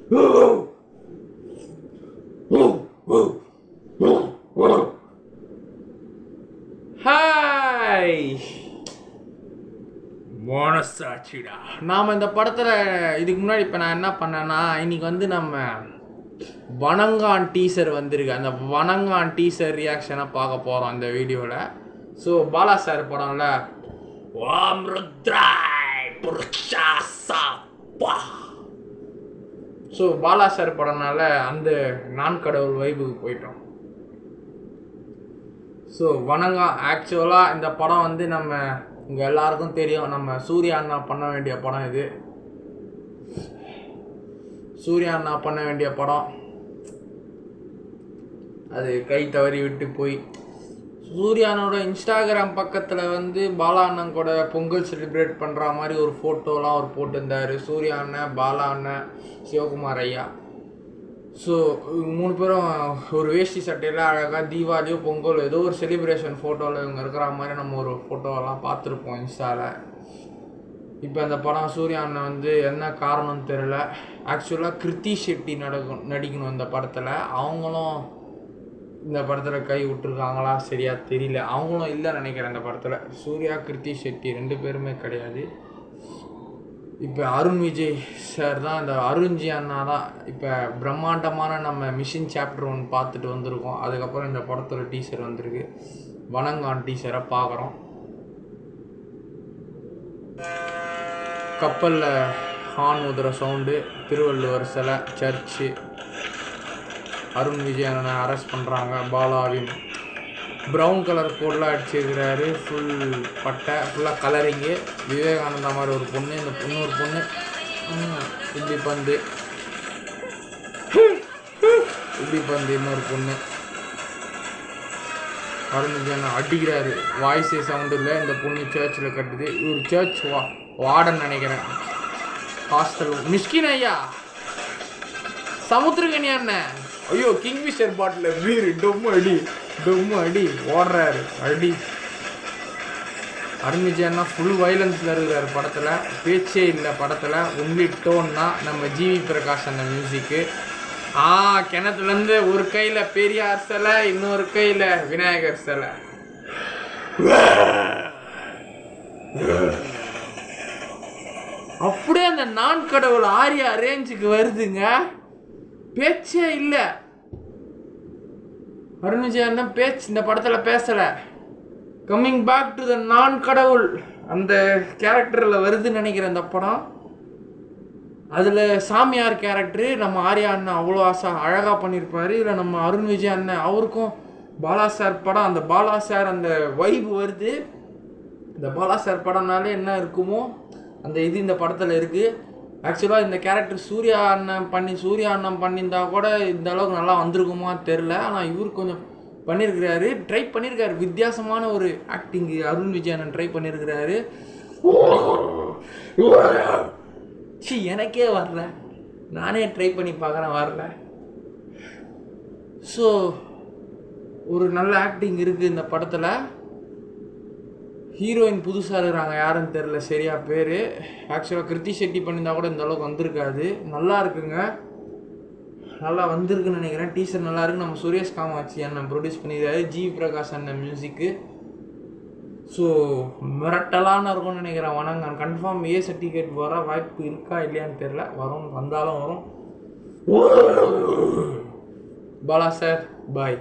Hi மனசாட்சிடா. நாம் இந்த படத்தில் இதுக்கு முன்னாடி இப்போ நான் என்ன பண்ணேன்னா, இன்றைக்கி வந்து நம்ம வணங்கான் டீசர் வந்திருக்கு. அந்த வணங்கான் டீசர் ரியாக்ஷனை பார்க்க போகிறோம் இந்த வீடியோவில். ஸோ பாலா சார் படம்ல ஓம் ருத்ராய் புருஷா சாப்பா. ஸோ பாலா சார் படம்னால அந்த நான் கடவுள் வைபுக்கு போயிட்டோம். ஸோ வணங்கம் ஆக்சுவலாக இந்த படம் வந்து நம்ம இங்கே எல்லாருக்கும் தெரியும், நம்ம சூர்யா அண்ணா பண்ண வேண்டிய படம் இது. சூர்யா அண்ணா பண்ண வேண்டிய படம் அது கை தவறி விட்டு போய் சூர்யானோட இன்ஸ்டாகிராம் பக்கத்தில் வந்து பாலா அண்ணன் கூட பொங்கல் செலிப்ரேட் பண்ணுற மாதிரி ஒரு ஃபோட்டோலாம் அவர் போட்டிருந்தார். சூர்யா அண்ணன், பாலா அண்ணன், சிவகுமார் ஐயா. ஸோ 3 பேரும் ஒரு வேஷ்டி சட்டையில் அழகாக தீபாவளியோ பொங்கல் ஏதோ ஒரு செலிப்ரேஷன் ஃபோட்டோவில் இவங்க இருக்கிற மாதிரி நம்ம ஒரு ஃபோட்டோவெல்லாம் பார்த்துருப்போம் இன்ஸ்டாவில். இப்போ அந்த படம் சூர்யா அண்ணன் வந்து என்ன காரணம்னு தெரில. ஆக்சுவலாக கிருத்தி ஷெட்டி நடிக்கணும் இந்த படத்தில். அவங்களும் இந்த படத்தில் கை விட்டுருக்காங்களா சரியாக தெரியல. அவங்களும் இல்லைன்னு நினைக்கிறேன் இந்த படத்தில். சூர்யா, கிருத்தி ஷெட்டி 2 பேருமே கிடையாது. இப்போ அருண் விஜய் சார் தான், இந்த அருண்ஜி அண்ணா தான் இப்போ பிரம்மாண்டமான நம்ம மிஷின் சாப்டர் 1 பார்த்துட்டு வந்திருக்கோம். அதுக்கப்புறம் இந்த படத்தோட டீசர் வந்திருக்கு. வணங்கான் டீசரை பார்க்குறோம். கப்பலில் ஹார்ன் ஊதுற சவுண்டு, திருவள்ளுவர் சிலை, சர்ச்சு, அருண் விஜய் அண்ணனை அரெஸ்ட் பண்ணுறாங்க. பாலாவின் ப்ரௌன் கலர் கோடெலாம் அடிச்சிருக்கிறாரு. ஃபுல் பட்டை, ஃபுல்லாக கலரிங்கு. விவேகானந்தா மாதிரி ஒரு பொண்ணு, இந்த பொண்ணு ஒரு பொண்ணு இப்படி பந்து, இப்படி பந்து இன்னொரு பொண்ணு. அருண் விஜய் அண்ணன் அடிக்கிறாரு. வாய்ஸே சவுண்டு இல்லை. இந்த பொண்ணு சர்ச்சில் கட்டுது. இவர் சர்ச் வார்டன் நினைக்கிறேன். ஹாஸ்டல் மிஸ்கின் ஐயா, சமுத்திரகனி அண்ணன். ஐயோ, கிங்ஃபிஷர் பாட்டில் வீரு டொம்மு அடி, டொம்மு அடி ஓடுறாரு அடி. அருண் விஜய் அண்ணா ஃபுல் வைலன்ஸில் இருக்கிறார் படத்தில். பேச்சே இல்லை படத்தில். ஒன்லி டோன்னா நம்ம ஜிவி பிரகாஷ் அந்த மியூசிக்கு. கிணத்துலேருந்து ஒரு கையில் பெரியார் சிலை, இன்னொரு கையில் விநாயகர் சிலை. அப்படியே அந்த நான் கடவுள் ஆரியா ரேஞ்சுக்கு வருதுங்க. பேச்சே இல்லை. அருண் விஜய் அண்ணன் பேச்சு இந்த படத்தில் பேசலை. கம்மிங் பேக் டு த நான் கடவுள் அந்த கேரக்டரில் வருதுன்னு நினைக்கிறேன் இந்த படம். அதில் சாமியார் கேரக்டரு நம்ம ஆர்யா அண்ணன் அவ்வளோ அழகாக பண்ணியிருப்பார். இதில் நம்ம அருண் விஜய் அண்ணன் அவருக்கும் பாலா சார் படம், அந்த பாலா சார் அந்த வைப் வருது. இந்த பாலா சார் படம்னாலே என்ன இருக்குமோ அந்த இது இந்த படத்தில் இருக்குது. ஆக்சுவலாக இந்த கேரக்டர் சூர்யா அண்ணன் பண்ணியிருந்தா கூட இந்த அளவுக்கு நல்லா வந்திருக்குமா தெரில. ஆனால் இவர் கொஞ்சம் பண்ணியிருக்கிறாரு, ட்ரை பண்ணியிருக்காரு. வித்தியாசமான ஒரு ஆக்டிங்கு அருண் விஜய் அண்ணன் ட்ரை பண்ணியிருக்கிறாரு. எனக்கே வரல, நானே ட்ரை பண்ணி பார்க்குறேன், வரல. ஸோ ஒரு நல்ல ஆக்டிங் இருக்குது இந்த படத்தில். ஹீரோயின் புதுசாக இருக்கிறாங்க, யாருன்னு தெரில சரியாக பேர். ஆக்சுவலாக கிருத்தி ஷெட்டி பண்ணியிருந்தா கூட இந்த அளவுக்கு வந்திருக்காது. நல்லா இருக்குங்க, நல்லா வந்திருக்குன்னு நினைக்கிறேன். டீசர் நல்லா இருக்குது. நம்ம சுரேஷ் காமாட்சி அண்ணன் ப்ரொடியூஸ் பண்ணியிருக்காரு. ஜிவி பிரகாஷ் அண்ணன் மியூசிக்கு. ஸோ மிரட்டலான்னு இருக்கும்னு நினைக்கிறேன். வணங்கான் கன்ஃபார்ம் ஏ சர்டிஃபிகேட் வர வாய்ப்பு இருக்கா இல்லையான்னு தெரில. வந்தாலும் வரும். Bala sir bye.